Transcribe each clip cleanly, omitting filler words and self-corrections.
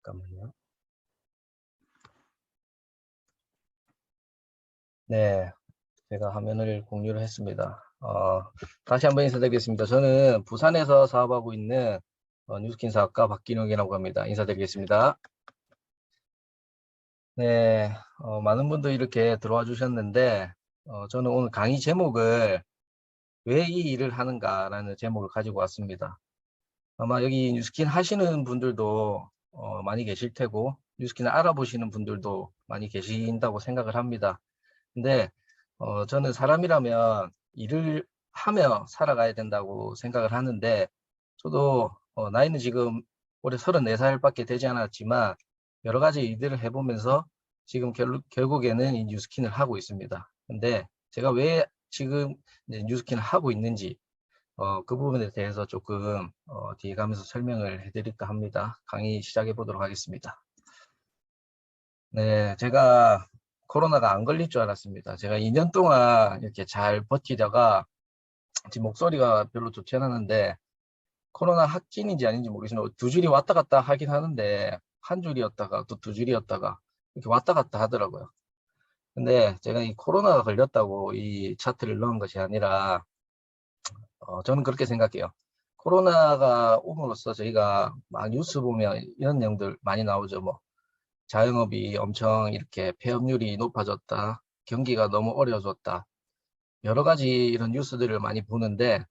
잠깐만요. 네, 제가 화면을 공유를 했습니다. 다시 한번 인사드리겠습니다. 저는 부산에서 사업하고 있는 뉴스킨 사업가 박기룡이라고 합니다. 인사드리겠습니다. 네, 많은 분들이 이렇게 들어와 주셨는데, 저는 오늘 강의 제목을 왜 이 일을 하는가라는 제목을 가지고 왔습니다. 아마 여기 뉴스킨 하시는 분들도 많이 계실 테고, 뉴스킨을 알아보시는 분들도 많이 계신다고 생각을 합니다. 근데 저는 사람이라면 일을 하며 살아가야 된다고 생각을 하는데, 저도 나이는 지금 올해 34살밖에 되지 않았지만 여러 가지 일들을 해보면서 지금 결국에는 이 뉴스킨을 하고 있습니다. 근데 제가 왜 지금 이제 뉴스킨을 하고 있는지 그 부분에 대해서 조금 뒤에 가면서 설명을 해드릴까 합니다. 강의 시작해 보도록 하겠습니다. 네, 제가 코로나가 안 걸릴 줄 알았습니다. 제가 2년 동안 이렇게 잘 버티다가 지금 목소리가 별로 좋지 않았는데 코로나 확진인지 아닌지 모르겠지만 두 줄이 왔다 갔다 하긴 하는데 한 줄이었다가 또 두 줄이었다가 이렇게 왔다 갔다 하더라고요. 근데 제가 이 코로나가 걸렸다고 이 차트를 넣은 것이 아니라 저는 그렇게 생각해요. 코로나가 옴으로써 저희가 막 뉴스 보면 이런 내용들 많이 나오죠. 뭐 자영업이 엄청 이렇게 폐업률이 높아졌다. 경기가 너무 어려워졌다. 여러 가지 이런 뉴스들을 많이 보는데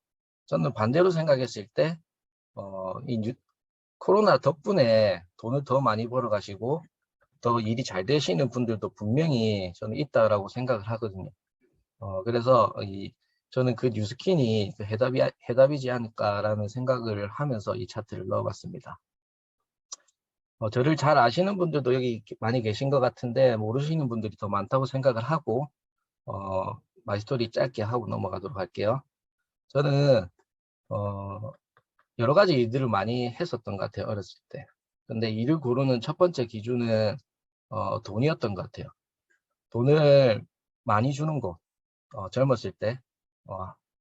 저는 반대로 생각했을 때 코로나 덕분에 돈을 더 많이 벌어가시고 더 일이 잘 되시는 분들도 분명히 저는 있다라고 생각을 하거든요. 그래서 저는 그 뉴스킨이 그 해답이지 않을까라는 생각을 하면서 이 차트를 넣어봤습니다. 저를 잘 아시는 분들도 여기 많이 계신 것 같은데 모르시는 분들이 더 많다고 생각을 하고 마이스토리 짧게 하고 넘어가도록 할게요. 저는 여러 가지 일들을 많이 했었던 것 같아요. 어렸을 때. 근데 일을 고르는 첫 번째 기준은 돈이었던 것 같아요. 돈을 많이 주는 곳, 젊었을 때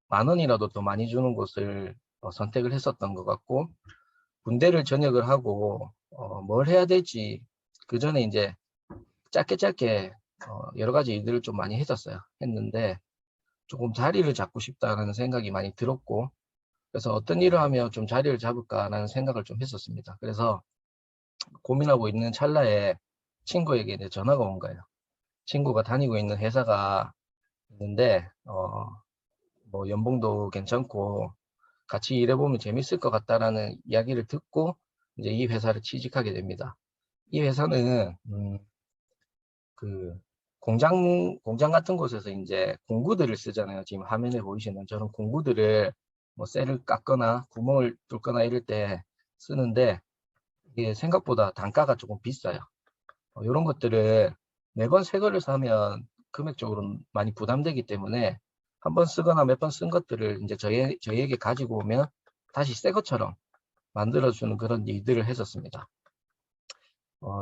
10,000원이라도 더 많이 주는 곳을 선택을 했었던 것 같고, 군대를 전역을 하고 뭘 해야 될지 그 전에 이제 짧게 여러 가지 일들을 좀 많이 했는데 조금 자리를 잡고 싶다는 생각이 많이 들었고, 그래서 어떤 일을 하면 좀 자리를 잡을까라는 생각을 좀 했었습니다. 그래서 고민하고 있는 찰나에 친구에게 이제 전화가 온 거예요. 친구가 다니고 있는 회사가 있는데 뭐 연봉도 괜찮고 같이 일해보면 재밌을 것 같다라는 이야기를 듣고 이제 이 회사를 취직하게 됩니다. 이 회사는 그 공장 같은 곳에서 이제 공구들을 쓰잖아요. 지금 화면에 보이시는 저런 공구들을 뭐 쇠를 깎거나 구멍을 뚫거나 이럴 때 쓰는데 이게 생각보다 단가가 조금 비싸요. 이런 것들을 매번 새 거를 사면 금액적으로 많이 부담되기 때문에 한 번 쓰거나 몇 번 쓴 것들을 이제 저희에게 가지고 오면 다시 새 것처럼 만들어주는 그런 일들을 했었습니다.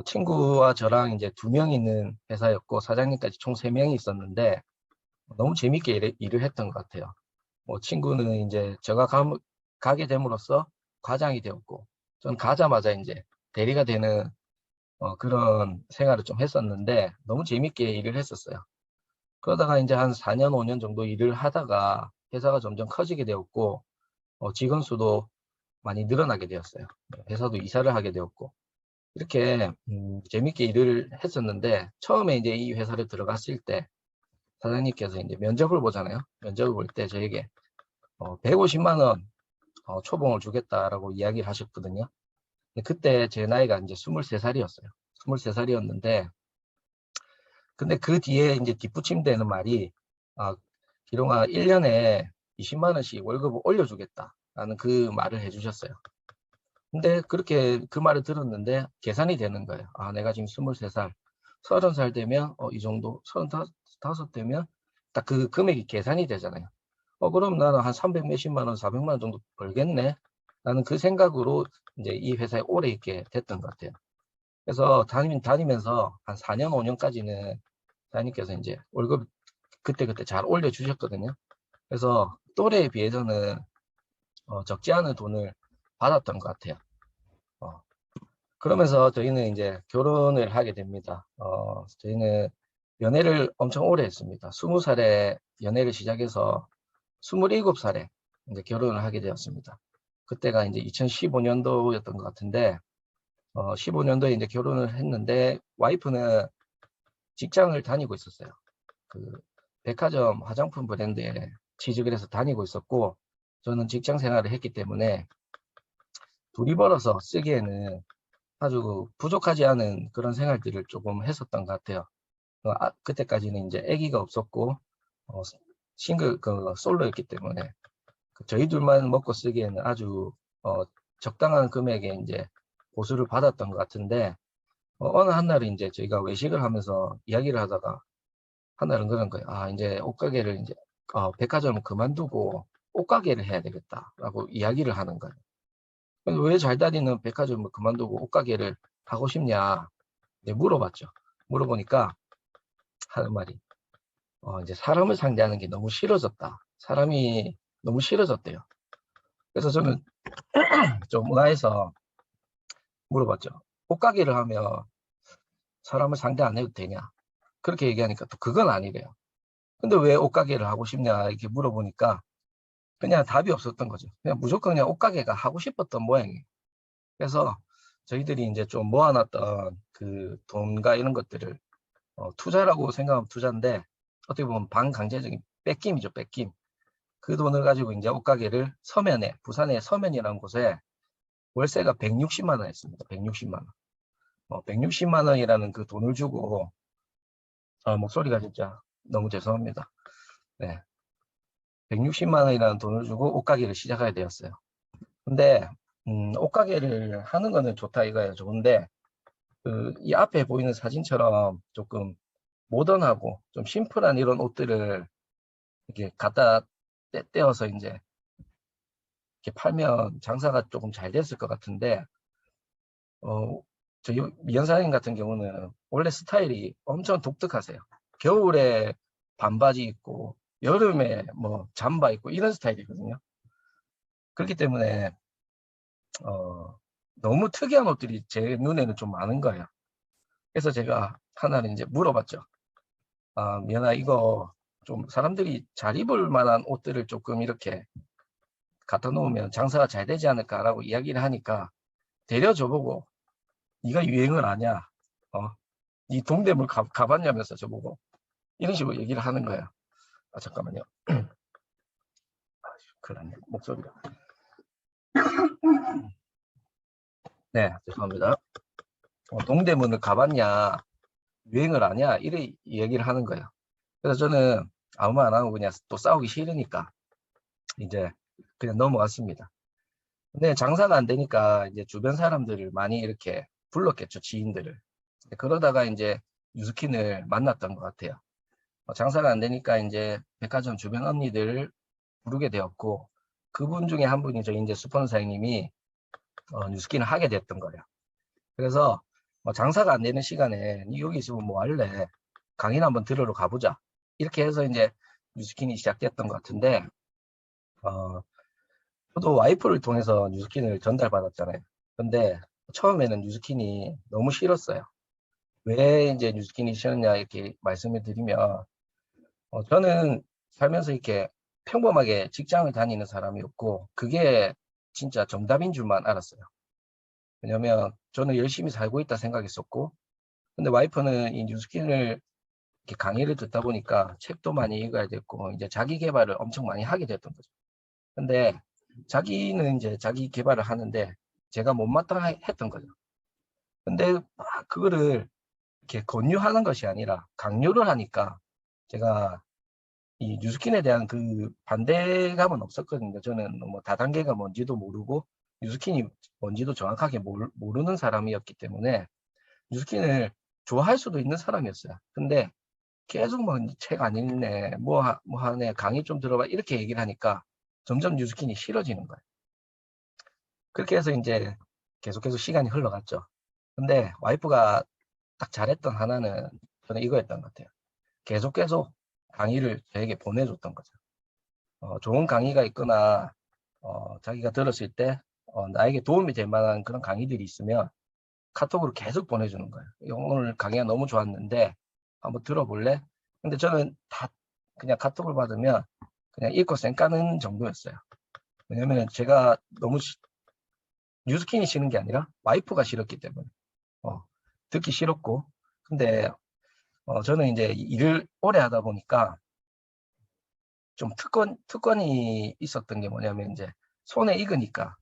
친구와 저랑 이제 2명 있는 회사였고 사장님까지 총 3명이 있었는데 너무 재밌게 일을 했던 것 같아요. 친구는 이제 제가 가게 됨으로써 과장이 되었고 전 가자마자 이제 대리가 되는 그런 생활을 좀 했었는데 너무 재밌게 일을 했었어요. 그러다가 이제 한 4년, 5년 정도 일을 하다가 회사가 점점 커지게 되었고 직원 수도 많이 늘어나게 되었어요. 회사도 이사를 하게 되었고 이렇게 재밌게 일을 했었는데 처음에 이제 이 회사를 들어갔을 때 사장님께서 이제 면접을 보잖아요. 면접을 볼 때 저에게 150만 원 초봉을 주겠다라고 이야기를 하셨거든요. 그때 제 나이가 이제 23살이었어요. 23살이었는데 근데 그 뒤에 이제 뒷받침되는 말이 기룡아 1년에 20만 원씩 월급을 올려주겠다라는 그 말을 해주셨어요. 근데 그렇게 그 말을 들었는데 계산이 되는 거예요. 내가 지금 23살, 30살 되면 이 정도, 35 되면 딱 그 금액이 계산이 되잖아요. 그럼 나는 한 300 몇십만 원, 400만 원 정도 벌겠네? 라는 그 생각으로 이제 이 회사에 오래 있게 됐던 것 같아요. 그래서 다니면서 한 4년, 5년까지는 사장님께서 이제 월급 그때그때 잘 올려주셨거든요. 그래서 또래에 비해서는 적지 않은 돈을 받았던 것 같아요. 어, 그러면서 저희는 이제 결혼을 하게 됩니다. 저희는 연애를 엄청 오래 했습니다. 20살에 연애를 시작해서 27살에 이제 결혼을 하게 되었습니다. 그때가 이제 2015년도였던 것 같은데, 15년도에 이제 결혼을 했는데, 와이프는 직장을 다니고 있었어요. 그 백화점 화장품 브랜드에 취직을 해서 다니고 있었고, 저는 직장 생활을 했기 때문에 둘이 벌어서 쓰기에는 아주 부족하지 않은 그런 생활들을 조금 했었던 것 같아요. 그때까지는 이제 아기가 없었고, 어, 솔로였기 때문에 저희 둘만 먹고 쓰기에는 아주 적당한 금액에 이제 보수를 받았던 것 같은데, 어느 한날은 이제 저희가 외식을 하면서 이야기를 하다가 한날은 그런 거예요. 아, 이제 옷가게를 이제 백화점을 그만두고 옷가게를 해야 되겠다라고 이야기를 하는 거예요. 왜 잘 다니는 백화점을 그만두고 옷가게를 하고 싶냐 이제 물어봤죠. 물어보니까 하는 말이 이제 사람을 상대하는 게 너무 싫어졌다. 사람이 너무 싫어졌대요. 그래서 저는 좀 의아해서 물어봤죠. 옷가게를 하면 사람을 상대 안 해도 되냐? 그렇게 얘기하니까 또 그건 아니래요. 근데 왜 옷가게를 하고 싶냐 이렇게 물어보니까 그냥 답이 없었던 거죠. 그냥 무조건 그냥 옷가게가 하고 싶었던 모양이에요. 그래서 저희들이 이제 좀 모아놨던 그 돈과 이런 것들을 투자라고 생각하면 투자인데 어떻게 보면 반강제적인 뺏김이죠, 뺏김. 그 돈을 가지고 이제 옷가게를 서면에, 부산의 서면이라는 곳에 월세가 160만 원 했습니다. 160만 원. 160만 원이라는 그 돈을 주고, 목소리가 진짜 너무 죄송합니다. 네. 160만 원이라는 돈을 주고 옷가게를 시작하게 되었어요. 근데, 옷가게를 하는 거는 좋다 이거예요. 좋은데, 이 앞에 보이는 사진처럼 조금 모던하고 좀 심플한 이런 옷들을 이렇게 갖다 떼어서 이제 이렇게 팔면 장사가 조금 잘 됐을 것 같은데, 저희 미연사님 같은 경우는 원래 스타일이 엄청 독특하세요. 겨울에 반바지 입고 여름에 뭐 잠바 입고 이런 스타일이거든요. 그렇기 때문에 너무 특이한 옷들이 제 눈에는 좀 많은 거예요. 그래서 제가 하나는 이제 물어봤죠. 아, 미연아, 이거 좀 사람들이 잘 입을 만한 옷들을 조금 이렇게 갖다 놓으면 장사가 잘 되지 않을까라고 이야기를 하니까 되려 저보고 네가 유행을 아냐? 이 동대문 가봤냐면서 저보고 이런 식으로 얘기를 하는 거예요. 아, 잠깐만요. 큰일 났네, 목소리가. 네, 죄송합니다. 동대문을 가봤냐? 유행을 아냐? 이래 얘기를 하는 거예요. 그래서 저는 아무 말 안 하고 그냥 또 싸우기 싫으니까 이제 그냥 넘어갔습니다. 근데 장사가 안 되니까 이제 주변 사람들을 많이 이렇게 불렀겠죠, 지인들을. 그러다가 이제 유스킨을 만났던 것 같아요. 장사가 안 되니까 이제 백화점 주변 언니들 부르게 되었고, 그분 중에 한 분이 저희 이제 스폰서님이 뉴스킨을 하게 됐던 거예요. 그래서 장사가 안 되는 시간에 니 여기 있으면 뭐 할래? 강의나 한번 들으러 가보자. 이렇게 해서 이제 뉴스킨이 시작됐던 것 같은데, 저도 와이프를 통해서 뉴스킨을 전달받았잖아요. 근데 처음에는 뉴스킨이 너무 싫었어요. 왜 이제 뉴스킨이 싫었냐 이렇게 말씀을 드리면, 저는 살면서 이렇게 평범하게 직장을 다니는 사람이었고, 그게 진짜 정답인 줄만 알았어요. 왜냐면 저는 열심히 살고 있다 생각했었고, 근데 와이프는 이 뉴스킨을 이렇게 강의를 듣다 보니까 책도 많이 읽어야 됐고, 이제 자기 개발을 엄청 많이 하게 됐던 거죠. 근데 자기는 이제 자기 개발을 하는데 제가 못마땅했던 거죠. 근데 막 그거를 이렇게 권유하는 것이 아니라 강요를 하니까 제가 이 뉴스킨에 대한 그 반대감은 없었거든요. 저는 뭐 다단계가 뭔지도 모르고 뉴스킨이 뭔지도 정확하게 모르는 사람이었기 때문에 뉴스킨을 좋아할 수도 있는 사람이었어요. 근데 계속 뭐 책 안 읽네, 뭐 하네, 강의 좀 들어봐 이렇게 얘기를 하니까 점점 뉴스킨이 싫어지는 거예요. 그렇게 해서 이제 계속해서 시간이 흘러갔죠. 근데 와이프가 딱 잘했던 하나는 저는 이거였던 것 같아요. 계속 강의를 저에게 보내줬던 거죠. 좋은 강의가 있거나 자기가 들었을 때 나에게 도움이 될 만한 그런 강의들이 있으면 카톡으로 계속 보내주는 거예요. 오늘 강의가 너무 좋았는데 한번 들어볼래? 근데 저는 다 그냥 카톡을 받으면 그냥 읽고 쌩까는 정도였어요. 왜냐면 제가 너무 뉴스킨이 싫은 게 아니라 와이프가 싫었기 때문에 듣기 싫었고, 근데 저는 이제 일을 오래 하다 보니까 좀 특권이 있었던 게 뭐냐면 이제 손에 익으니까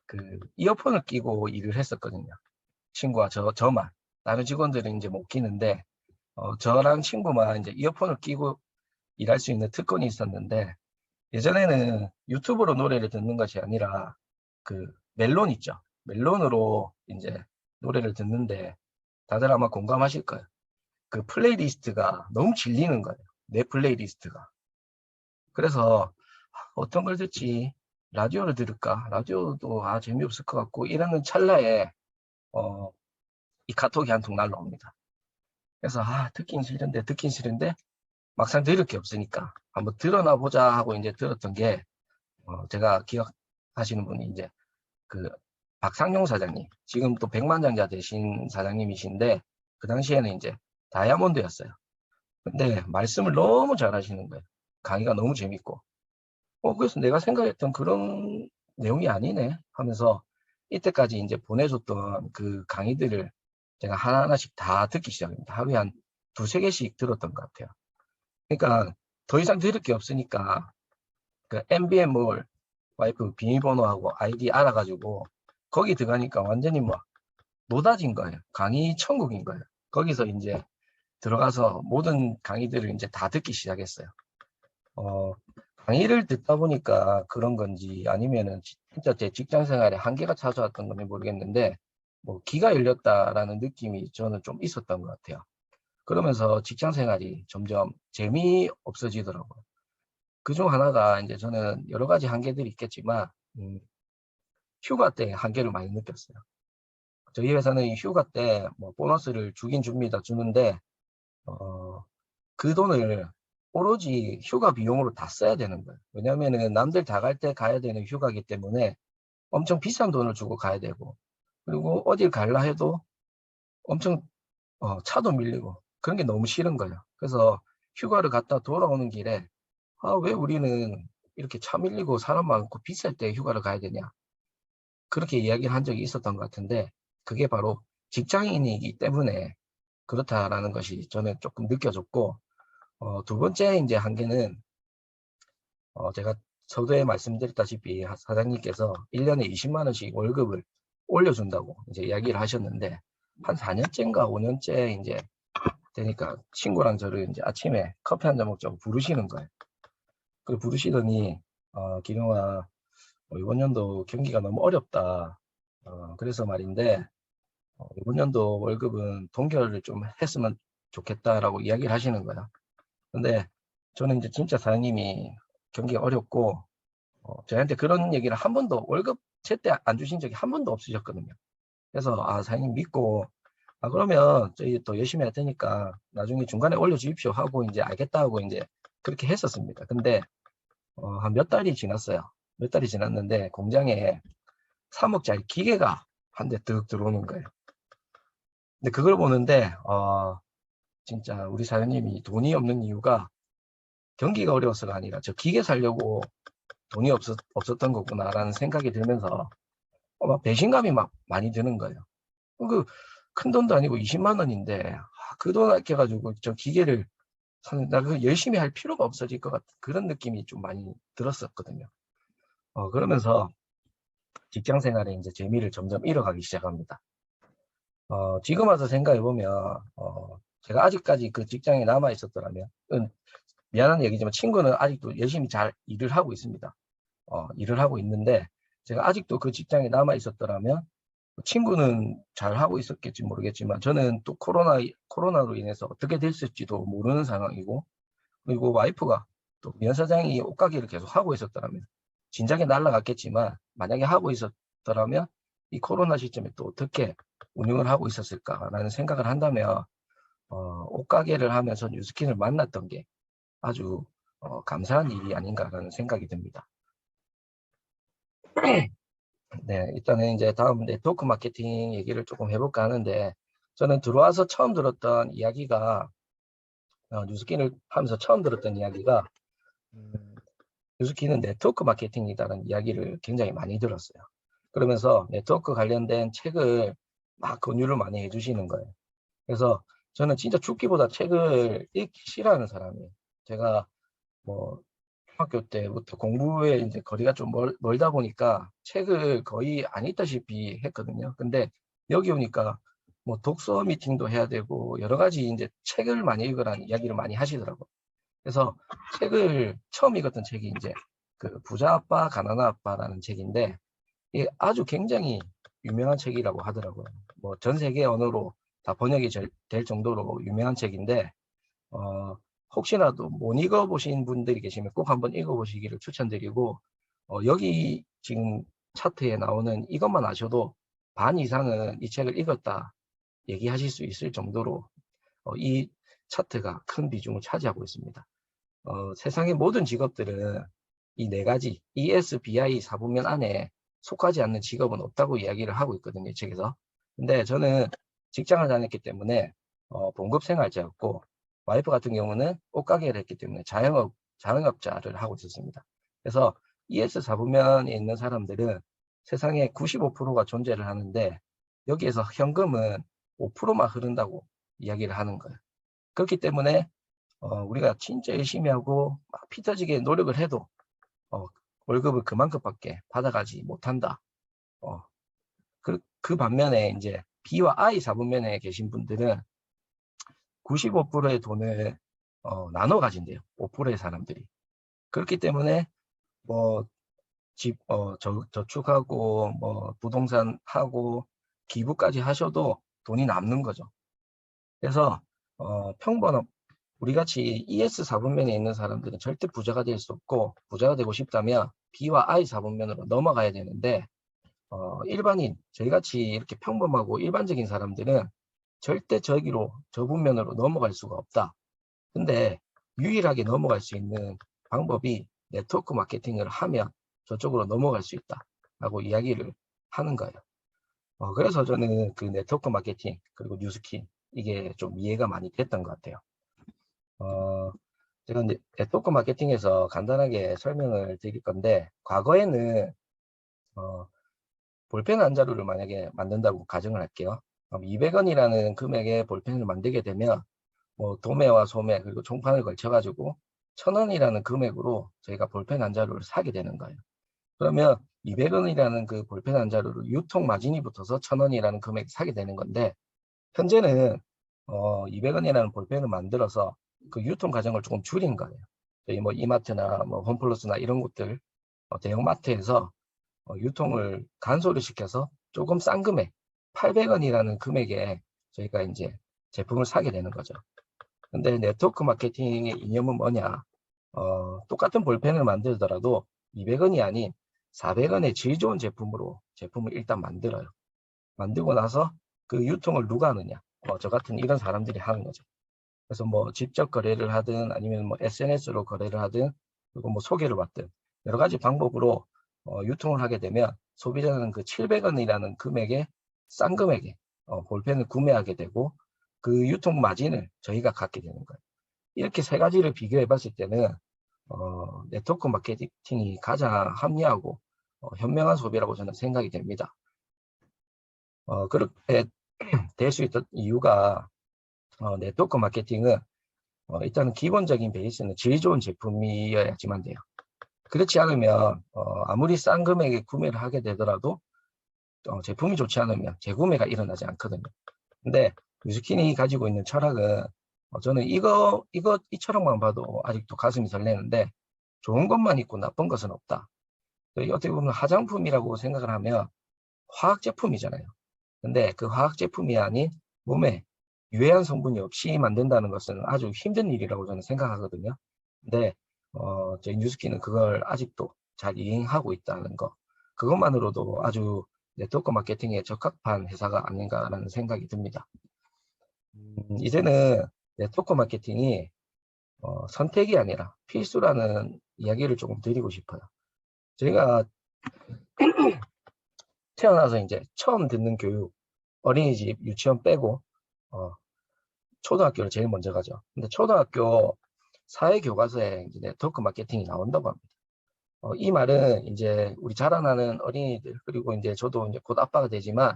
그 이어폰을 끼고 일을 했었거든요. 친구와 저만. 다른 직원들은 이제 못 끼는데 저랑 친구만 이제 이어폰을 끼고 일할 수 있는 특권이 있었는데, 예전에는 유튜브로 노래를 듣는 것이 아니라 그 멜론 있죠. 멜론으로 이제 노래를 듣는데 다들 아마 공감하실 거예요. 그 플레이리스트가 너무 질리는 거예요. 내 플레이리스트가. 그래서 어떤 걸 듣지? 라디오를 들을까? 라디오도 재미없을 것 같고 이러는 찰나에 이 카톡이 한 통 날라옵니다. 그래서 듣긴 싫은데 막상 들을 게 없으니까 한번 들어나 보자 하고 이제 들었던 게 제가 기억하시는 분이 이제 그 박상용 사장님, 지금 또 백만장자 되신 사장님이신데 그 당시에는 이제 다이아몬드였어요. 근데 말씀을 너무 잘하시는 거예요. 강의가 너무 재밌고. 그래서 내가 생각했던 그런 내용이 아니네 하면서 이때까지 이제 보내줬던 그 강의들을 제가 하나하나씩 다 듣기 시작합니다. 하루에 한 두세 개씩 들었던 것 같아요. 그러니까 더 이상 들을 게 없으니까 그 MBM몰 와이프 비밀번호하고 아이디 알아가지고 거기 들어가니까 완전히 뭐 노다진 거예요. 강의 천국인 거예요. 거기서 이제 들어가서 모든 강의들을 이제 다 듣기 시작했어요. 강의를 듣다 보니까 그런 건지 아니면은 진짜 제 직장 생활에 한계가 찾아왔던 건지 모르겠는데 뭐 기가 열렸다라는 느낌이 저는 좀 있었던 것 같아요. 그러면서 직장 생활이 점점 재미없어지더라고요. 그중 하나가 이제 저는 여러 가지 한계들이 있겠지만 휴가 때 한계를 많이 느꼈어요. 저희 회사는 휴가 때 뭐 보너스를 주긴 줍니다. 주는데 그 돈을 오로지 휴가 비용으로 다 써야 되는 거예요. 왜냐면은 남들 다 갈 때 가야 되는 휴가이기 때문에 엄청 비싼 돈을 주고 가야 되고, 그리고 어딜 갈라 해도 엄청 차도 밀리고 그런 게 너무 싫은 거예요. 그래서 휴가를 갔다 돌아오는 길에 왜 우리는 이렇게 차 밀리고 사람 많고 비쌀 때 휴가를 가야 되냐, 그렇게 이야기를 한 적이 있었던 것 같은데, 그게 바로 직장인이기 때문에 그렇다라는 것이 저는 조금 느껴졌고, 두 번째 이제 한계는 제가 서두에 말씀드렸다시피 사장님께서 1년에 20만 원씩 월급을 올려준다고 이제 이야기를 하셨는데, 한 4년째인가 5년째 이제 되니까 친구랑 저를 이제 아침에 커피 한 잔 먹자고 부르시는 거예요. 그 부르시더니 기룡아, 이번 연도 경기가 너무 어렵다. 그래서 말인데 이번 연도 월급은 동결을 좀 했으면 좋겠다라고 이야기를 하시는 거야. 근데 저는 이제 진짜 사장님이 경기가 어렵고 저한테 그런 얘기를 한 번도 월급 제때 안 주신 적이 한 번도 없으셨거든요. 그래서 사장님 믿고 그러면 저희 또 열심히 할 테니까 나중에 중간에 올려주십시오 하고 이제 알겠다 하고 이제 그렇게 했었습니다. 근데 한 몇 달이 지났어요. 몇 달이 지났는데 공장에 3억짜리 기계가 한 대 득 들어오는 거예요. 근데 그걸 보는데 진짜 우리 사장님이 돈이 없는 이유가 경기가 어려워서가 아니라 저 기계 사려고 돈이 없었던 거구나라는 생각이 들면서 막 배신감이 막 많이 드는 거예요. 그 큰 돈도 아니고 20만 원인데 그 돈 아껴가지고 저 기계를 나 그 열심히 할 필요가 없어질 것 같은 그런 느낌이 좀 많이 들었었거든요. 그러면서 직장 생활에 이제 재미를 점점 잃어가기 시작합니다. 지금 와서 생각해 보면 제가 아직까지 그 직장에 남아 있었더라면, 미안한 얘기지만 친구는 아직도 열심히 잘 일을 하고 있습니다. 일을 하고 있는데 제가 아직도 그 직장에 남아 있었더라면 친구는 잘 하고 있었겠지 모르겠지만 저는 또 코로나로 인해서 어떻게 됐을지도 모르는 상황이고, 그리고 와이프가 또 면 사장이 옷가게를 계속 하고 있었더라면 진작에 날라갔겠지만 만약에 하고 있었더라면 이 코로나 시점에 또 어떻게 운영을 하고 있었을까라는 생각을 한다면 옷가게를 하면서 뉴스킨을 만났던 게 아주 감사한 일이 아닌가라는 생각이 듭니다. 네, 일단은 이제 다음 네트워크 마케팅 얘기를 조금 해볼까 하는데, 저는 들어와서 처음 들었던 이야기가, 뉴스킨을 하면서 처음 들었던 이야기가, 뉴스킨은 네트워크 마케팅이라는 이야기를 굉장히 많이 들었어요. 그러면서 네트워크 관련된 책을 막 권유를 많이 해주시는 거예요. 그래서 저는 진짜 죽기보다 책을 읽기 싫어하는 사람이에요. 제가 뭐 중학교 때부터 공부에 이제 거리가 좀 멀다 보니까 책을 거의 안 읽다시피 했거든요. 근데 여기 오니까 뭐 독서 미팅도 해야 되고 여러 가지 이제 책을 많이 읽으라는 이야기를 많이 하시더라고요. 그래서 책을 처음 읽었던 책이 이제 그 부자 아빠 가난한 아빠라는 책인데, 이게 아주 굉장히 유명한 책이라고 하더라고요. 뭐 전 세계 언어로 다 번역이 될 정도로 유명한 책인데, 혹시라도 못 읽어보신 분들이 계시면 꼭 한번 읽어보시기를 추천드리고, 여기 지금 차트에 나오는 이것만 아셔도 반 이상은 이 책을 읽었다 얘기하실 수 있을 정도로 이 차트가 큰 비중을 차지하고 있습니다. 세상의 모든 직업들은 이 네 가지 ESBI 4분면 안에 속하지 않는 직업은 없다고 이야기를 하고 있거든요, 이 책에서. 근데 저는 직장을 다녔기 때문에 봉급생활자였고, 와이프 같은 경우는 옷가게를 했기 때문에 자영업자를 하고 있었습니다. 그래서 ES 4분면에 있는 사람들은 세상에 95%가 존재를 하는데, 여기에서 현금은 5%만 흐른다고 이야기를 하는 거예요. 그렇기 때문에 우리가 진짜 열심히 하고 막 피 터지게 노력을 해도 월급을 그만큼밖에 받아가지 못한다. 그 반면에 이제 B와 I 4분면에 계신 분들은 95%의 돈을 나눠 가진대요. 5%의 사람들이. 그렇기 때문에 뭐 저축하고 뭐 부동산 하고 기부까지 하셔도 돈이 남는 거죠. 그래서 평범한 우리 같이 ES 4분면에 있는 사람들은 절대 부자가 될 수 없고, 부자가 되고 싶다면 B와 I 4분면으로 넘어가야 되는데, 일반인, 저희같이 이렇게 평범하고 일반적인 사람들은 절대 저 분면으로 넘어갈 수가 없다. 근데 유일하게 넘어갈 수 있는 방법이 네트워크 마케팅을 하면 저쪽으로 넘어갈 수 있다. 라고 이야기를 하는 거예요. 그래서 저는 그 네트워크 마케팅, 그리고 뉴스킨, 이게 좀 이해가 많이 됐던 것 같아요. 제가 네트워크 마케팅에서 간단하게 설명을 드릴 건데, 과거에는 볼펜 한 자루를 만약에 만든다고 가정을 할게요. 200원이라는 금액의 볼펜을 만들게 되면 뭐 도매와 소매 그리고 총판을 걸쳐가지고 1000원이라는 금액으로 저희가 볼펜 한 자루를 사게 되는 거예요. 그러면 200원이라는 그 볼펜 한 자루를 유통 마진이 붙어서 1000원이라는 금액을 사게 되는 건데, 현재는 200원이라는 볼펜을 만들어서 그 유통 과정을 조금 줄인 거예요. 저희 뭐 이마트나 뭐 홈플러스나 이런 곳들 대형 마트에서 유통을 간소를 시켜서 조금 싼 금액 800원이라는 금액에 저희가 이제 제품을 사게 되는 거죠. 근데 네트워크 마케팅의 이념은 뭐냐? 똑같은 볼펜을 만들더라도 200원이 아닌 400원의 질 좋은 제품으로 제품을 일단 만들어요. 만들고 나서 그 유통을 누가 하느냐? 저 같은 이런 사람들이 하는 거죠. 그래서 뭐 직접 거래를 하든 아니면 뭐 SNS로 거래를 하든 그리고 뭐 소개를 받든 여러 가지 방법으로 유통을 하게 되면 소비자는 그 700원이라는 금액에 싼 금액에 볼펜을 구매하게 되고 그 유통 마진을 저희가 갖게 되는 거예요. 이렇게 세 가지를 비교해 봤을 때는 네트워크 마케팅이 가장 합리하고 현명한 소비라고 저는 생각이 됩니다. 그렇게 될 수 있던 이유가 네트워크 마케팅은 일단은 기본적인 베이스는 질 좋은 제품이어야지만 돼요. 그렇지 않으면 아무리 싼 금액에 구매를 하게 되더라도 제품이 좋지 않으면 재구매가 일어나지 않거든요. 근데 뉴스킨이 가지고 있는 철학은 저는 이 철학만 봐도 아직도 가슴이 설레는데, 좋은 것만 있고 나쁜 것은 없다. 어떻게 보면 화장품이라고 생각을 하면 화학 제품이잖아요. 근데 그 화학 제품이 아닌 몸에 유해한 성분이 없이 만든다는 것은 아주 힘든 일이라고 저는 생각하거든요. 근데 저희 뉴스킨은 그걸 아직도 잘 이행하고 있다는 거, 그것만으로도 아주 네트워크 마케팅에 적합한 회사가 아닌가라는 생각이 듭니다. 이제는 네트워크 마케팅이 선택이 아니라 필수라는 이야기를 조금 드리고 싶어요. 저희가 태어나서 이제 처음 듣는 교육, 어린이집, 유치원 빼고 초등학교를 제일 먼저 가죠. 근데 초등학교 사회교과서에 이제 네트워크 마케팅이 나온다고 합니다. 이 말은 이제 우리 자라나는 어린이들, 그리고 이제 저도 이제 곧 아빠가 되지만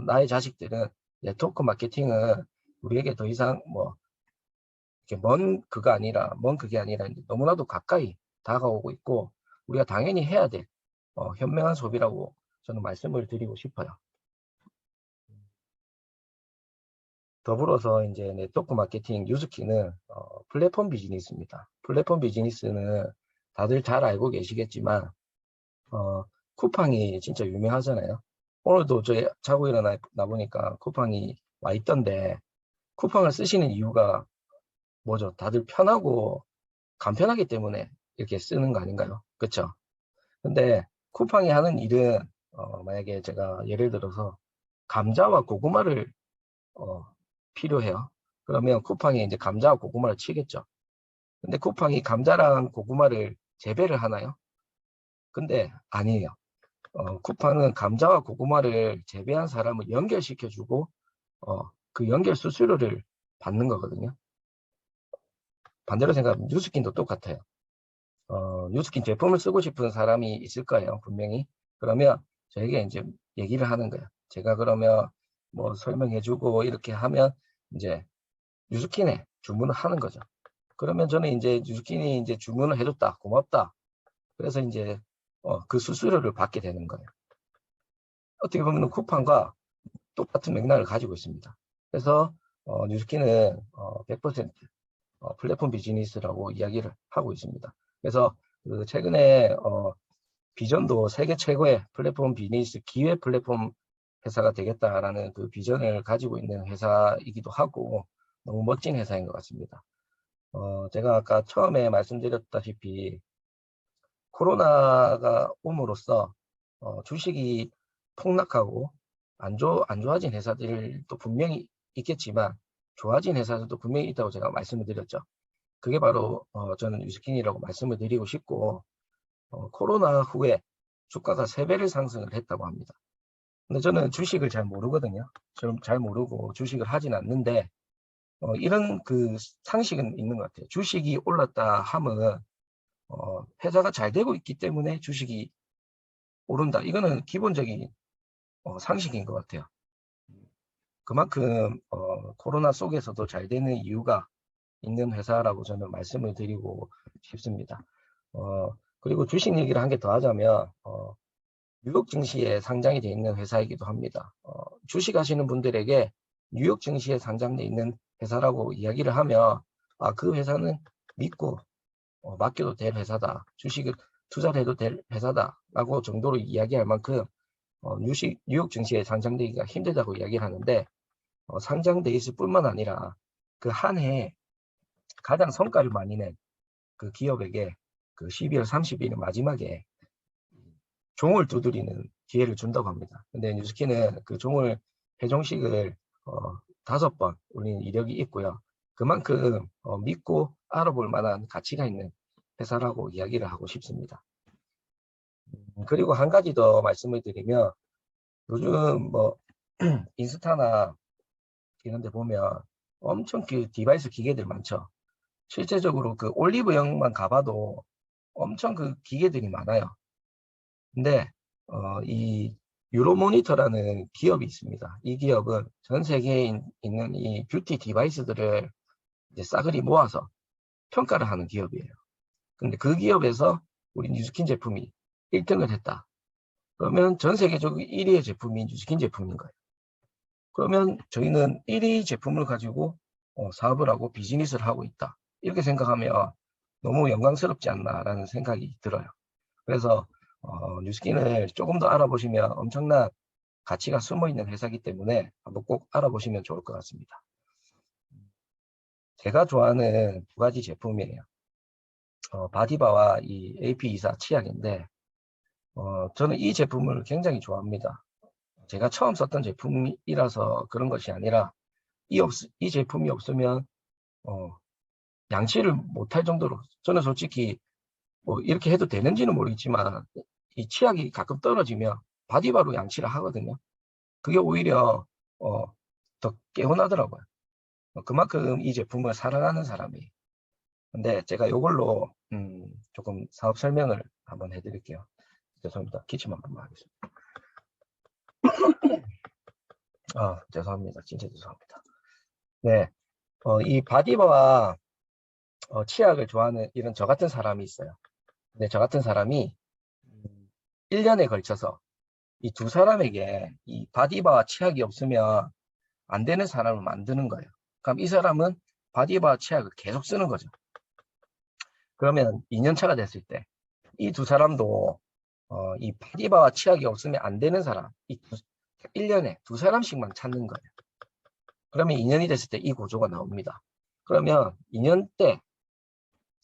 나의 자식들은 네트워크 마케팅은 우리에게 더 이상 뭐 이렇게 먼 그게 아니라 이제 너무나도 가까이 다가오고 있고, 우리가 당연히 해야 될 현명한 소비라고 저는 말씀을 드리고 싶어요. 더불어서 이제 네트워크 마케팅 뉴스키는 플랫폼 비즈니스입니다. 플랫폼 비즈니스는 다들 잘 알고 계시겠지만 쿠팡이 진짜 유명하잖아요. 오늘도 저 자고 일어나 보니까 쿠팡이 와 있던데, 쿠팡을 쓰시는 이유가 뭐죠? 다들 편하고 간편하기 때문에 이렇게 쓰는 거 아닌가요? 그렇죠? 근데 쿠팡이 하는 일은 만약에 제가 예를 들어서 감자와 고구마를 필요해요. 그러면 쿠팡이 이제 감자와 고구마를 치겠죠. 근데 쿠팡이 감자랑 고구마를 재배를 하나요? 근데 아니에요. 쿠팡은 감자와 고구마를 재배한 사람을 연결시켜주고 그 연결 수수료를 받는 거거든요. 반대로 생각하면 뉴스킨도 똑같아요. 뉴스킨 제품을 쓰고 싶은 사람이 있을 거예요, 분명히. 그러면 저에게 이제 얘기를 하는 거예요. 제가 그러면 뭐 설명해주고 이렇게 하면 이제 뉴스킨에 주문을 하는 거죠. 그러면 저는 이제 뉴스킨이 이제 주문을 해줬다, 고맙다. 그래서 이제 그 수수료를 받게 되는 거예요. 어떻게 보면 쿠팡과 똑같은 맥락을 가지고 있습니다. 그래서 뉴스킨은 100% 플랫폼 비즈니스라고 이야기를 하고 있습니다. 그래서 그 최근에 비전도 세계 최고의 플랫폼 비즈니스 기회 플랫폼 회사가 되겠다라는 그 비전을 가지고 있는 회사이기도 하고, 너무 멋진 회사인 것 같습니다. 제가 아까 처음에 말씀드렸다시피 코로나가 옴으로써 주식이 폭락하고 안 좋아진 회사들도 분명히 있겠지만 좋아진 회사들도 분명히 있다고 제가 말씀을 드렸죠. 그게 바로 저는 뉴스킨이라고 말씀을 드리고 싶고, 코로나 후에 주가가 3배를 상승을 했다고 합니다. 근데 저는 주식을 잘 모르거든요. 저는 잘 모르고 주식을 하진 않는데 이런 그 상식은 있는 것 같아요. 주식이 올랐다 하면 회사가 잘 되고 있기 때문에 주식이 오른다. 이거는 기본적인 상식인 것 같아요. 그만큼 코로나 속에서도 잘 되는 이유가 있는 회사라고 저는 말씀을 드리고 싶습니다. 그리고 주식 얘기를 한 개 더 하자면 뉴욕 증시에 상장이 되어 있는 회사이기도 합니다. 주식 하시는 분들에게 뉴욕 증시에 상장되어 있는 회사라고 이야기를 하면 그 회사는 믿고 맡겨도 될 회사다. 주식을 투자를 해도 될 회사다라고 정도로 이야기할 만큼 뉴욕 증시에 상장되기가 힘들다고 이야기를 하는데, 상장돼 있을 뿐만 아니라 그 한 해에 가장 성과를 많이 낸 그 기업에게 그 12월 30일 마지막에 종을 두드리는 기회를 준다고 합니다. 근데 뉴스킨은 그 종을 회종식을 5번 올리는 이력이 있고요. 그만큼 믿고 알아볼 만한 가치가 있는 회사라고 이야기를 하고 싶습니다. 그리고 한 가지 더 말씀을 드리면, 요즘 뭐 인스타나 이런 데 보면 엄청 그 디바이스 기계들 많죠. 실제적으로 그 올리브영만 가봐도 엄청 그 기계들이 많아요. 근데 이 유로모니터라는 기업이 있습니다. 이 기업은 전 세계에 있는 이 뷰티 디바이스들을 이제 싸그리 모아서 평가를 하는 기업이에요. 근데 그 기업에서 우리 뉴스킨 제품이 1등을 했다. 그러면 전 세계적으로 1위의 제품이 뉴스킨 제품인 거예요. 그러면 저희는 1위 제품을 가지고 사업을 하고 비즈니스를 하고 있다. 이렇게 생각하면 너무 영광스럽지 않나라는 생각이 들어요. 그래서 뉴스킨을 조금 더 알아보시면 엄청난 가치가 숨어있는 회사이기 때문에 한번 꼭 알아보시면 좋을 것 같습니다. 제가 좋아하는 2가지 제품이에요. 바디바와 이 AP24 치약인데 저는 이 제품을 굉장히 좋아합니다. 제가 처음 썼던 제품이라서 그런 것이 아니라 이 제품이 없으면 양치를 못할 정도로, 저는 솔직히 뭐 이렇게 해도 되는지는 모르겠지만 이 치약이 가끔 떨어지면 바디바로 양치를 하거든요. 그게 오히려 더 개운하더라고요. 그만큼 이 제품을 사랑하는 사람이. 근데 제가 이걸로 조금 사업 설명을 한번 해드릴게요. 죄송합니다. 기침 한 번만 하겠습니다. 죄송합니다. 진짜 죄송합니다. 네, 이 바디바와 치약을 좋아하는 이런 저 같은 사람이 있어요. 근데 저 같은 사람이 1년에 걸쳐서 이 두 사람에게 이 바디바와 치약이 없으면 안 되는 사람을 만드는 거예요. 그럼 이 사람은 바디바와 치약을 계속 쓰는 거죠. 그러면 2년 차가 됐을 때 이 두 사람도 이 바디바와 치약이 없으면 안 되는 사람, 1년에 두 사람씩만 찾는 거예요. 그러면 2년이 됐을 때 이 구조가 나옵니다. 그러면 2년 때,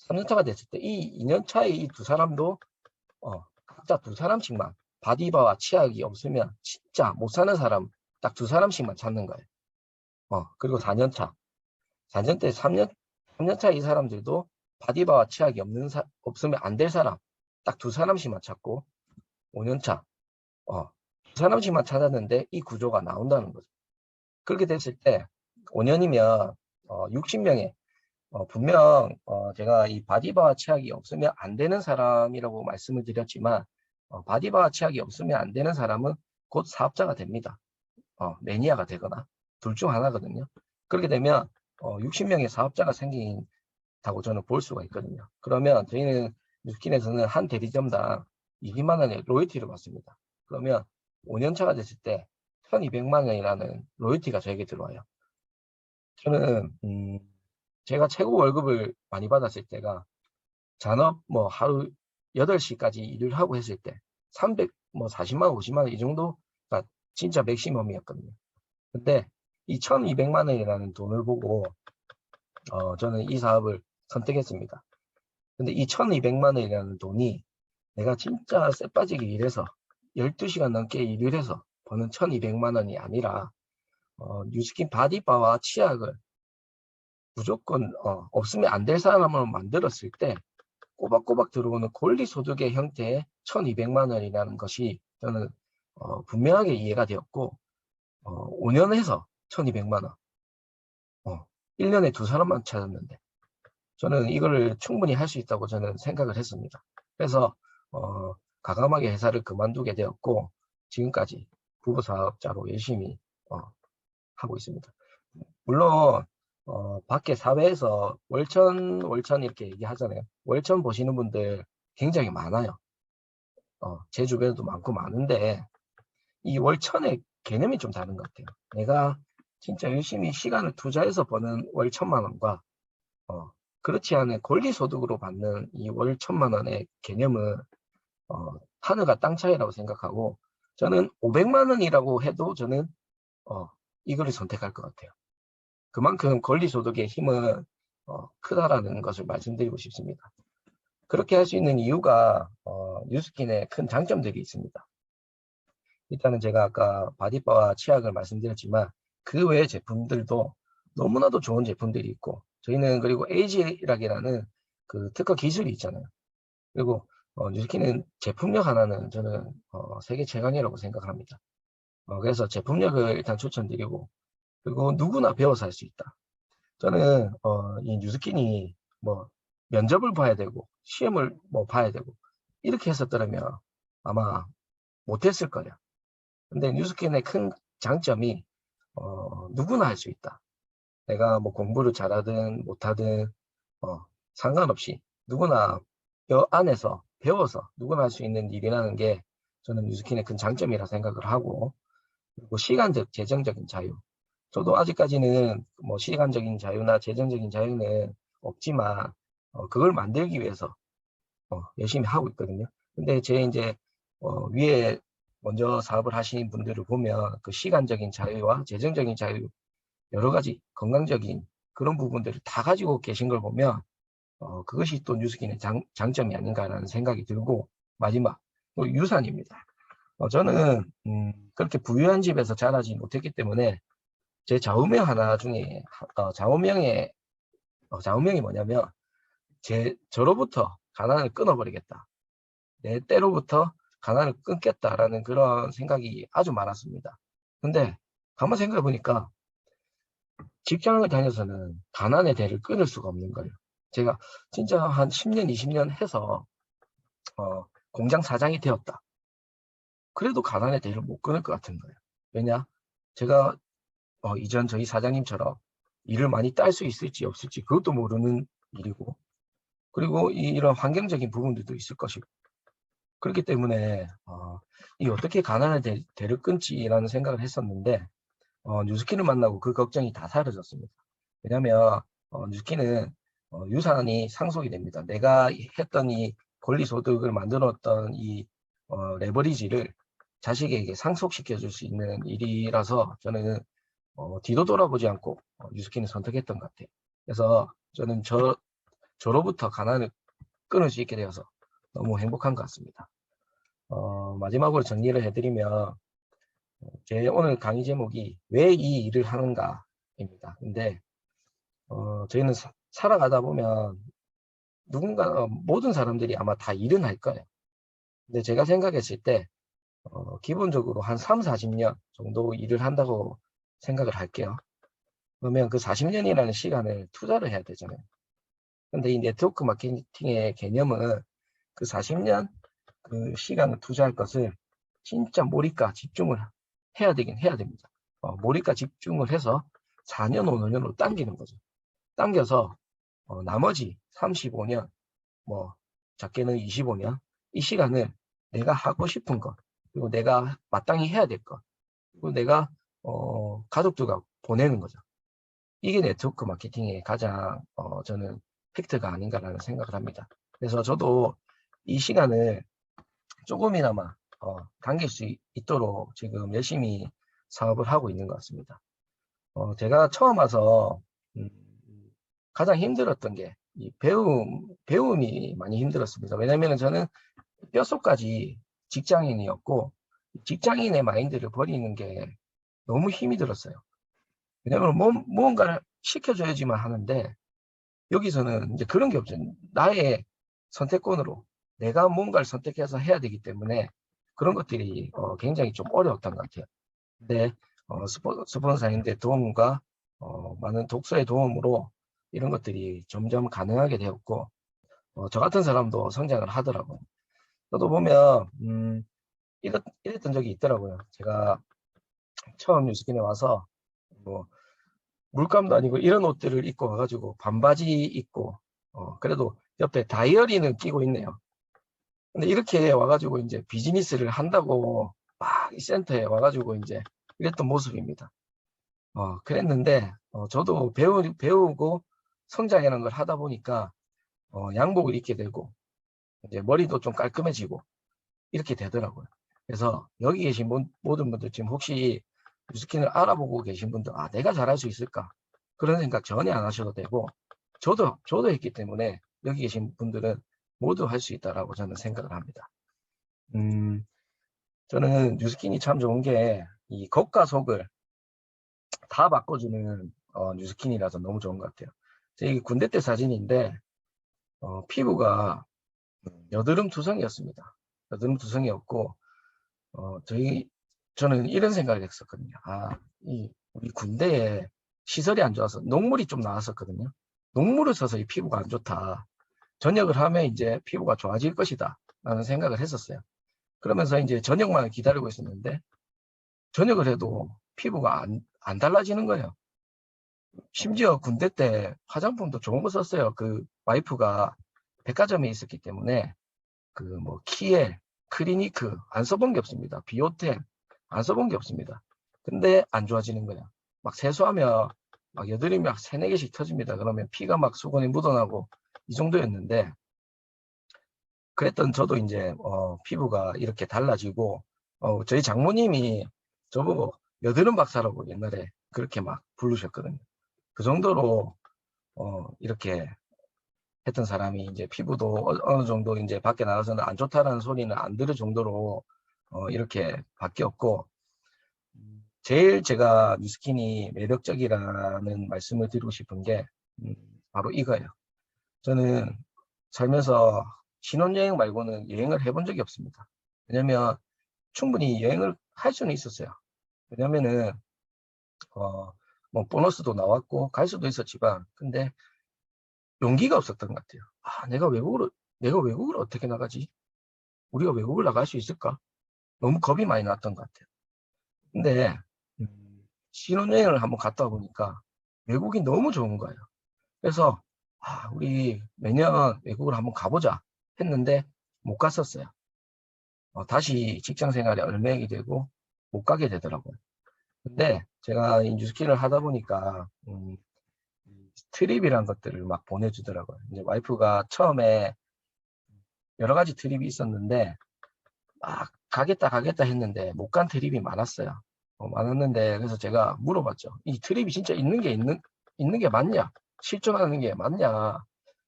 3년 차가 됐을 때 이 2년 차에 이 두 사람도 각자 두 사람씩만 바디바와 치약이 없으면 진짜 못 사는 사람 딱 두 사람씩만 찾는 거예요. 그리고 4년 차. 4년 때 3년 차 이 사람들도 바디바와 치약이 없으면 안 될 사람 딱 두 사람씩만 찾고 5년 차. 두 사람씩만 찾았는데 이 구조가 나온다는 거죠. 그렇게 됐을 때 5년이면 60명의 분명 제가 이 바디바와 치약이 없으면 안 되는 사람이라고 말씀을 드렸지만 바디바와 치약이 없으면 안 되는 사람은 곧 사업자가 됩니다. 매니아가 되거나 둘 중 하나거든요. 그렇게 되면 60명의 사업자가 생긴다고 저는 볼 수가 있거든요. 그러면 저희는 뉴스킨에서는 한 대리점당 200만 원의 로열티를 받습니다. 그러면 5년 차가 됐을 때 1200만 원이라는 로열티가 저에게 들어와요. 저는 제가 최고 월급을 많이 받았을 때가 잔업 뭐 하루 8시까지 일을 하고 했을 때 40만 원, 50만 원 이 정도가 진짜 맥시멈이었거든요. 근데 이 1200만 원이라는 돈을 보고 저는 이 사업을 선택했습니다. 근데 이 1200만 원이라는 돈이 내가 진짜 쎄빠지게 일해서 12시간 넘게 일을 해서 버는 1200만 원이 아니라 뉴스킨 바디바와 치약을 무조건 없으면 안 될 사람을 만들었을 때 꼬박꼬박 들어오는 권리소득의 형태의 1200만 원이라는 것이 저는 분명하게 이해가 되었고 5년 해서 1200만 원 1년에 두 사람만 찾았는데 저는 이거를 충분히 할 수 있다고 저는 생각을 했습니다. 그래서 과감하게 회사를 그만두게 되었고 지금까지 부부사업자로 열심히 하고 있습니다. 물론 밖에 사회에서 월천 이렇게 얘기하잖아요. 월천 보시는 분들 굉장히 많아요. 제 주변에도 많고 많은데 이 월천의 개념이 좀 다른 것 같아요. 내가 진짜 열심히 시간을 투자해서 버는 월 1000만 원과 그렇지 않은 권리소득으로 받는 이 월 1000만 원의 개념은 하늘과 땅 차이라고 생각하고 저는 500만 원이라고 해도 저는 이거를 선택할 것 같아요. 그만큼 권리소득의 힘은 크다라는 것을 말씀드리고 싶습니다. 그렇게 할 수 있는 이유가 뉴스킨의 큰 장점들이 있습니다. 일단은 제가 아까 바디바와 치약을 말씀드렸지만 그 외의 제품들도 너무나도 좋은 제품들이 있고 저희는 그리고 에이지락이라는 그 특허 기술이 있잖아요. 그리고 뉴스킨은 제품력 하나는 저는 세계 최강이라고 생각합니다. 그래서 제품력을 일단 추천드리고 그리고 누구나 배워서 할 수 있다. 저는 이 뉴스킨이 뭐 면접을 봐야 되고 시험을 뭐 봐야 되고 이렇게 했었더라면 아마 못했을 거예요. 근데 뉴스킨의 큰 장점이 누구나 할 수 있다. 내가 뭐 공부를 잘하든 못하든 상관없이 누구나 여 안에서 배워서 누구나 할 수 있는 일이라는 게 저는 뉴스킨의 큰 장점이라 생각을 하고 그리고 시간적 재정적인 자유 저도 아직까지는 뭐 시간적인 자유나 재정적인 자유는 없지만 그걸 만들기 위해서 열심히 하고 있거든요. 근데 제 이제 위에 먼저 사업을 하시는 분들을 보면 그 시간적인 자유와 재정적인 자유 여러 가지 건강적인 그런 부분들을 다 가지고 계신 걸 보면 그것이 또 뉴스킨의 장점이 아닌가라는 생각이 들고 마지막 유산입니다. 저는 그렇게 부유한 집에서 자라지 못했기 때문에 제 좌우명 하나 중에 좌우명이 뭐냐면 저로부터 가난을 끊어버리겠다. 내 때로부터 가난을 끊겠다라는 그런 생각이 아주 많았습니다. 근데 가만 생각해 보니까 직장을 다녀서는 가난의 대를 끊을 수가 없는 거예요. 제가 진짜 한 10년, 20년 해서 공장 사장이 되었다. 그래도 가난의 대를 못 끊을 것 같은 거예요. 왜냐? 제가 이전 저희 사장님처럼 일을 많이 딸 수 있을지 없을지 그것도 모르는 일이고, 그리고 이런 환경적인 부분들도 있을 것이고, 그렇기 때문에 이 어떻게 가난의 대를 끊지라는 생각을 했었는데, 뉴스킨을 만나고 그 걱정이 다 사라졌습니다. 왜냐하면 뉴스킨은 유산이 상속이 됩니다. 내가 했던 이 권리소득을 만들었던 이 레버리지를 자식에게 상속시켜 줄 수 있는 일이라서 저는 뒤도 돌아보지 않고 뉴스킨을 선택했던 것 같아요. 그래서 저는 저로부터 가난을 끊을 수 있게 되어서 너무 행복한 것 같습니다. 마지막으로 정리를 해드리면 제 오늘 강의 제목이 왜 이 일을 하는가입니다. 근데 저희는 살아가다 보면 누군가 모든 사람들이 아마 다 일은 할 거예요. 근데 제가 생각했을 때 기본적으로 한 3, 40년 정도 일을 한다고 생각을 할게요. 그러면 그 40년이라는 시간을 투자를 해야 되잖아요. 근데 이 네트워크 마케팅의 개념은 그 40년 그 시간을 투자할 것을 진짜 몰입과 집중을 해야 되긴 해야 됩니다. 몰입과 집중을 해서 4년, 5년으로 당기는 거죠. 당겨서 나머지 35년, 뭐 작게는 25년, 이 시간을 내가 하고 싶은 것, 그리고 내가 마땅히 해야 될 것, 그리고 내가 가족들과 보내는 거죠. 이게 네트워크 마케팅의 가장 저는 팩트가 아닌가라는 생각을 합니다. 그래서 저도 이 시간을 조금이나마 당길 수 있도록 지금 열심히 사업을 하고 있는 것 같습니다. 제가 처음 와서 가장 힘들었던 게 이 배움이 많이 힘들었습니다. 왜냐하면 저는 뼛속까지 직장인이었고 직장인의 마인드를 버리는 게 너무 힘이 들었어요. 왜냐하면 무언가를 시켜줘야지만 하는데 여기서는 이제 그런 게 없죠. 나의 선택권으로 내가 뭔가를 선택해서 해야 되기 때문에 그런 것들이 굉장히 좀 어려웠던 것 같아요. 근데 스폰서님들의 도움과 많은 독서의 도움으로 이런 것들이 점점 가능하게 되었고 저 같은 사람도 성장을 하더라고요. 저도 보면 이랬던 적이 있더라고요. 제가 처음 뉴스킨에 와서 뭐 물감도 아니고 이런 옷들을 입고 와가지고 반바지 입고 그래도 옆에 다이어리는 끼고 있네요. 근데 이렇게 와가지고 이제 비즈니스를 한다고 막 이 센터에 와가지고 이제 이랬던 모습입니다. 그랬는데 저도 배우고 성장이라는 걸 하다 보니까 양복을 입게 되고 이제 머리도 좀 깔끔해지고 이렇게 되더라고요. 그래서 여기 계신 모든 분들 지금 혹시 뉴스킨을 알아보고 계신 분들 내가 잘할 수 있을까 그런 생각 전혀 안 하셔도 되고 저도 했기 때문에 여기 계신 분들은 모두 할 수 있다라고 저는 생각을 합니다. 저는 뉴스킨이 참 좋은 게 이 겉과 속을 다 바꿔주는 뉴스킨이라서 너무 좋은 것 같아요. 제 군대 때 사진인데 피부가 여드름 투성이었습니다. 여드름 투성이었고 저는 이런 생각을 했었거든요. 우리 군대에 시설이 안 좋아서 녹물이 좀 나왔었거든요. 녹물을 써서 이 피부가 안 좋다. 전역을 하면 이제 피부가 좋아질 것이다. 라는 생각을 했었어요. 그러면서 이제 전역만 기다리고 있었는데 전역을 해도 피부가 안 달라지는 거예요. 심지어 군대 때 화장품도 좋은 거 썼어요. 그 와이프가 백화점에 있었기 때문에 그 뭐 키엘, 크리니크 안 써본 게 없습니다. 비오템 안 써본 게 없습니다. 근데 안 좋아지는 거야. 막 세수하면 막 여드름이 막 3, 4개씩 터집니다. 그러면 피가 막 수건에 묻어나고 이 정도였는데 그랬던 저도 이제 피부가 이렇게 달라지고 저희 장모님이 저보고 여드름 박사라고 옛날에 그렇게 막 부르셨거든요. 그 정도로 이렇게 했던 사람이 이제 피부도 어느 정도 이제 밖에 나가서는 안 좋다라는 소리는 안 들을 정도로 이렇게 바뀌었고 제일 제가 뉴스킨이 매력적이라는 말씀을 드리고 싶은 게 바로 이거예요. 저는 살면서 신혼여행 말고는 여행을 해본 적이 없습니다. 왜냐면 충분히 여행을 할 수는 있었어요. 왜냐면은 뭐 보너스도 나왔고 갈 수도 있었지만, 근데 용기가 없었던 것 같아요. 내가 외국을 어떻게 나가지? 우리가 외국을 나갈 수 있을까? 너무 겁이 많이 났던 것 같아요. 근데 신혼여행을 한번 갔다 보니까 외국이 너무 좋은 거예요. 그래서 우리 매년 외국을 한번 가보자 했는데 못 갔었어요. 다시 직장 생활에 얽매이게 되고 못 가게 되더라고요. 근데 제가 이 뉴스키를 하다 보니까 트립이란 것들을 막 보내주더라고요. 이제 와이프가 처음에 여러 가지 트립이 있었는데 막 가겠다 했는데 못 간 트립이 많았어요. 많았는데 그래서 제가 물어봤죠. 이 트립이 진짜 있는 게 맞냐? 실존하는 게 맞냐?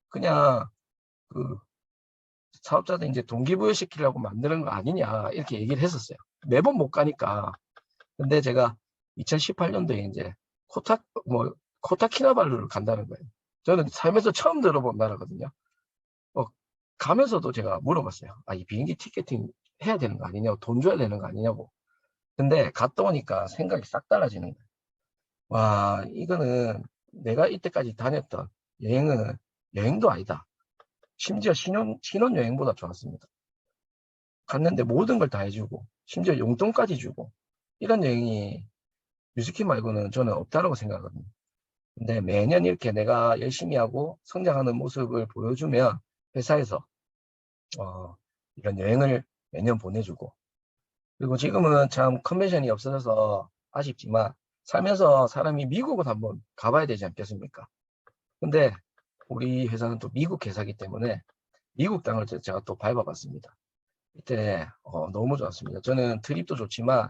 그냥 그 사업자들 이제 동기부여 시키려고 만드는 거 아니냐? 이렇게 얘기를 했었어요. 매번 못 가니까. 근데 제가 2018년도에 이제 코타키나발루를 간다는 거예요. 저는 살면서 처음 들어본 나라거든요. 가면서도 제가 물어봤어요. 이 비행기 티켓팅 해야 되는 거 아니냐고, 돈 줘야 되는 거 아니냐고. 근데 갔다 오니까 생각이 싹 달라지는 거예요. 와, 이거는 내가 이때까지 다녔던 여행도 아니다. 심지어 신혼여행보다 좋았습니다. 갔는데 모든 걸 다 해주고, 심지어 용돈까지 주고, 이런 여행이 뉴스키 말고는 저는 없다라고 생각하거든요. 근데 매년 이렇게 내가 열심히 하고 성장하는 모습을 보여주면 회사에서 이런 여행을 매년 보내주고, 그리고 지금은 참 컨벤션이 없어져서 아쉽지만 살면서 사람이 미국을 한번 가봐야 되지 않겠습니까? 근데 우리 회사는 또 미국 회사이기 때문에 미국 땅을 제가 또 밟아봤습니다. 이때 너무 좋았습니다. 저는 트립도 좋지만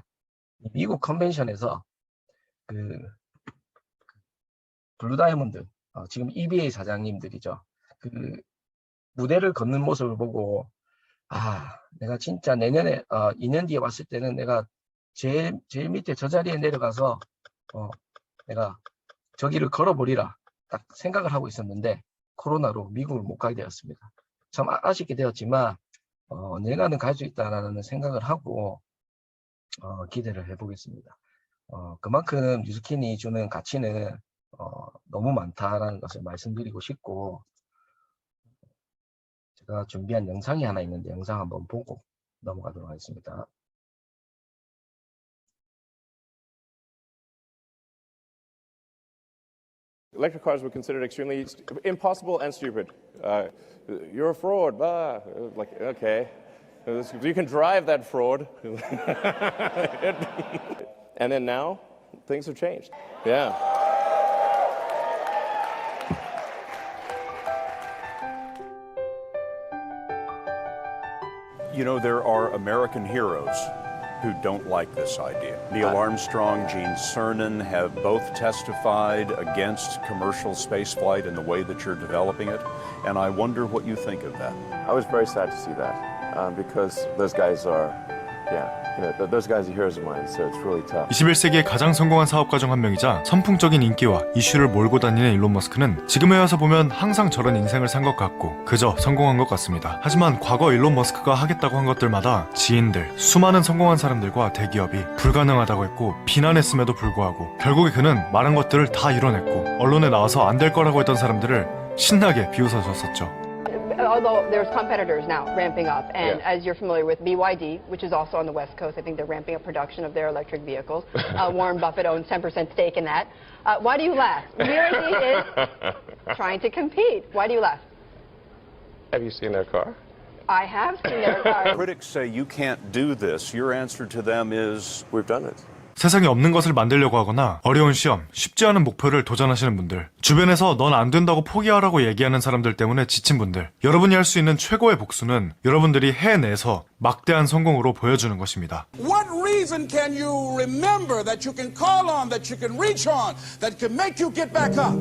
미국 컨벤션에서 그 블루 다이아몬드, 지금 EBA 사장님들이죠. 그 무대를 걷는 모습을 보고 내가 진짜 내년에 2년 뒤에 왔을 때는 내가 제일 밑에 저 자리에 내려가서 내가 저기를 걸어보리라 딱 생각을 하고 있었는데 코로나로 미국을 못 가게 되었습니다. 참 아쉽게 되었지만 언젠가는 갈 수 있다라는 생각을 하고 기대를 해보겠습니다. 그만큼 뉴스킨이 주는 가치는 너무 많다라는 것을 말씀드리고 싶고, 제가 준비한 영상이 하나 있는데 영상 한번 보고 넘어가도록 하겠습니다. Electric cars were considered extremely impossible and stupid. You're a fraud, blah. Like, okay. You can drive that fraud. And then now, things have changed. Yeah. You know, there are American heroes who don't like this idea. Neil Armstrong, Gene Cernan have both testified against commercial spaceflight in the way that you're developing it, and I wonder what you think of that. I was very sad to see that because those guys are, those guys are heroes of mine, so it's really tough. 21세기의 가장 성공한 사업가 중 한 명이자 선풍적인 인기와 이슈를 몰고 다니는 일론 머스크는 지금에 와서 보면 항상 저런 인생을 산 것 같고 그저 성공한 것 같습니다. 하지만 과거 일론 머스크가 하겠다고 한 것들마다 지인들, 수많은 성공한 사람들과 대기업이 불가능하다고 했고 비난했음에도 불구하고 결국에 그는 말한 것들을 다 이뤄냈고 언론에 나와서 안 될 거라고 했던 사람들을 신나게 비웃어줬었죠. Although there's competitors now ramping up, and as you're familiar with BYD, which is also on the West Coast, I think they're ramping up production of their electric vehicles. Warren Buffett owns 10% stake in that. Why do you laugh? BYD is trying to compete. Why do you laugh? Have you seen their car? I have seen their car. Critics say you can't do this. Your answer to them is, We've done it. 세상에 없는 것을 만들려고 하거나 어려운 시험, 쉽지 않은 목표를 도전하시는 분들, 주변에서 넌 안 된다고 포기하라고 얘기하는 사람들 때문에 지친 분들, 여러분이 할 수 있는 최고의 복수는 여러분들이 해내서 막대한 성공으로 보여주는 것입니다. What reason can you remember that you can call on, that you can reach on, that can make you get back up?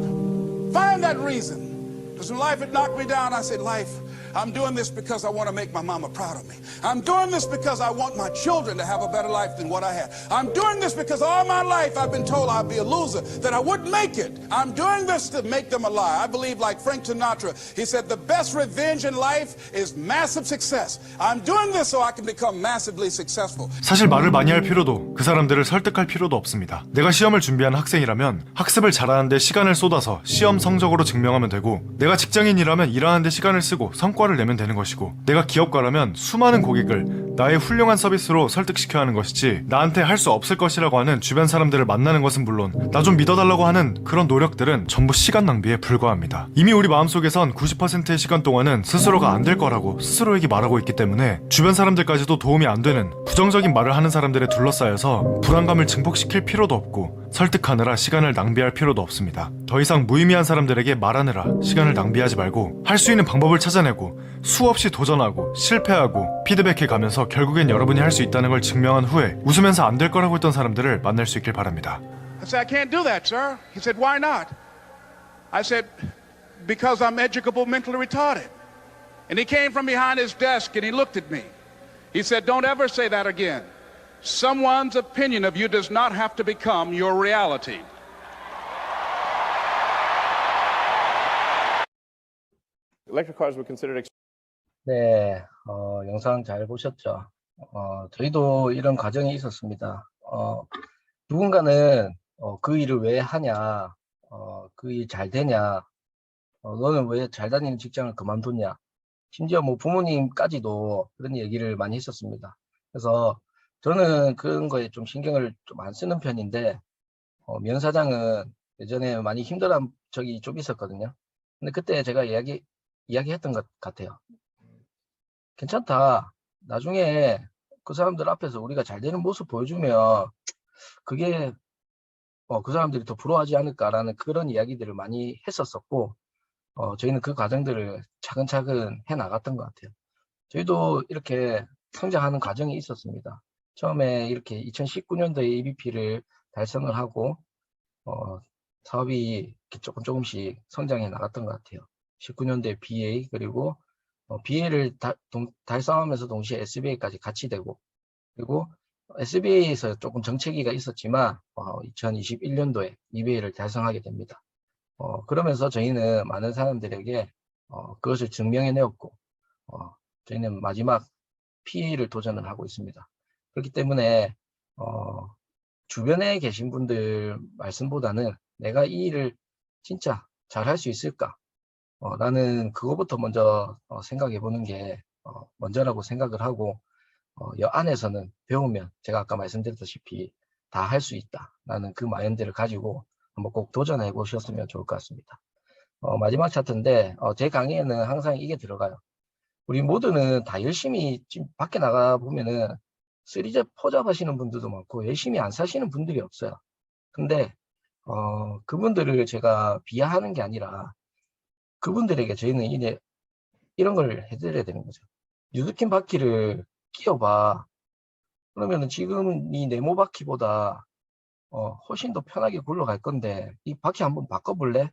Find that reason. Because when life had knocked me down, I said, life, I'm doing this because I want to make my mama proud of me. I'm doing this because I want my children to have a better life than what I had. I'm doing this because all my life I've been told I'd be a loser, that I wouldn't make it. I'm doing this to make them a lie. I believe, like Frank Sinatra, he said, the best revenge in life is massive success. I'm doing this so I can become massively successful. 사실 말을 많이 할 필요도 그 사람들을 설득할 필요도 없습니다. 내가 시험을 준비하는 학생이라면 학습을 잘하는데 시간을 쏟아서 시험 성적으로 증명하면 되고, 내가 직장인이라면 일하는데 시간을 쓰고 성과를 내면 되는 것이고, 내가 기업가라면 수많은 고객을 나의 훌륭한 서비스로 설득시켜야 하는 것이지, 나한테 할 수 없을 것이라고 하는 주변 사람들을 만나는 것은 물론 나 좀 믿어달라고 하는 그런 노력들은 전부 시간 낭비에 불과합니다. 이미 우리 마음속에선 90%의 시간 동안은 스스로가 안 될 거라고 스스로에게 말하고 있기 때문에 주변 사람들까지도 도움이 안 되는 부정적인 말을 하는 사람들에 둘러싸여서 불안감을 증폭시킬 필요도 없고 설득하느라 시간을 낭비할 필요도 없습니다. 더 이상 무의미한 사람들에게 말하느라 시간을 낭비하지 말고 할 수 있는 방법을 찾아내고 수없이 도전하고 실패하고 피드백해 가면서 결국엔 여러분이 할 수 있다는 걸 증명한 후에 웃으면서 안 될 거라고 했던 사람들을 만날 수 있길 바랍니다. I said, I can't do that, sir. He said, why not? I said, because I'm educable mentally retarded. And he came from behind his desk and he looked at me. He said, don't ever say that again. Someone's opinion of you does not have to become your reality. Electric cars were considered 네, 영상 잘 보셨죠? 저희도 이런 과정이 있었습니다. 누군가는 그 일을 왜 하냐, 그 일 잘 되냐, 너는 왜 잘 다니는 직장을 그만뒀냐, 심지어 뭐 부모님까지도 그런 얘기를 많이 했었습니다. 그래서 저는 그런 거에 좀 신경을 좀 안 쓰는 편인데, 면 사장은 예전에 많이 힘들어한 적이 좀 있었거든요. 근데 그때 제가 이야기했던 것 같아요. 괜찮다. 나중에 그 사람들 앞에서 우리가 잘 되는 모습 보여주면 그게 그 사람들이 더 부러워하지 않을까라는 그런 이야기들을 많이 했었었고, 저희는 그 과정들을 차근차근 해 나갔던 것 같아요. 저희도 이렇게 성장하는 과정이 있었습니다. 처음에 이렇게 2019년도에 EVP를 달성을 하고 사업이 조금씩 성장해 나갔던 것 같아요. 19년도에 BA, 그리고 BA를 달성하면서 동시에 SBA까지 같이 되고, 그리고 SBA에서 조금 정체기가 있었지만 2021년도에 EBA를 달성하게 됩니다. 그러면서 저희는 많은 사람들에게 그것을 증명해내었고, 저희는 마지막 PA를 도전을 하고 있습니다. 그렇기 때문에 주변에 계신 분들 말씀보다는 내가 이 일을 진짜 잘 할 수 있을까? 나는 그거부터 먼저 생각해 보는 게 먼저라고 생각을 하고, 여 안에서는 배우면 제가 아까 말씀드렸다시피 다 할 수 있다. 나는 그 마인드를 가지고 한번 꼭 도전해 보셨으면 좋을 것 같습니다. 마지막 차트인데, 제 강의에는 항상 이게 들어가요. 우리 모두는 다 열심히 지금 밖에 나가 보면은 3잡, 4잡 하시는 분들도 많고 열심히 안 사시는 분들이 없어요. 근데 그분들을 제가 비하하는 게 아니라 그분들에게 저희는 이제 이런 걸 해드려야 되는 거죠. 뉴드킨 바퀴를 끼워봐. 그러면은 지금 이 네모 바퀴보다 훨씬 더 편하게 굴러갈 건데 이 바퀴 한번 바꿔볼래?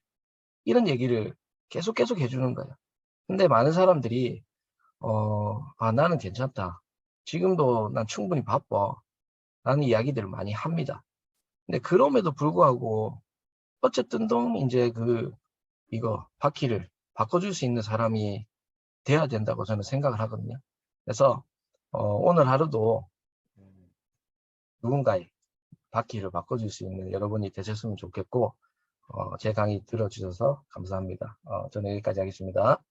이런 얘기를 계속 해주는 거예요. 근데 많은 사람들이 나는 괜찮다. 지금도 난 충분히 바빠. 라는 이야기들을 많이 합니다. 근데 그럼에도 불구하고 어쨌든 이제 이거 바퀴를 바꿔줄 수 있는 사람이 돼야 된다고 저는 생각을 하거든요. 그래서 오늘 하루도 누군가의 바퀴를 바꿔줄 수 있는 여러분이 되셨으면 좋겠고, 제 강의 들어주셔서 감사합니다. 저는 여기까지 하겠습니다.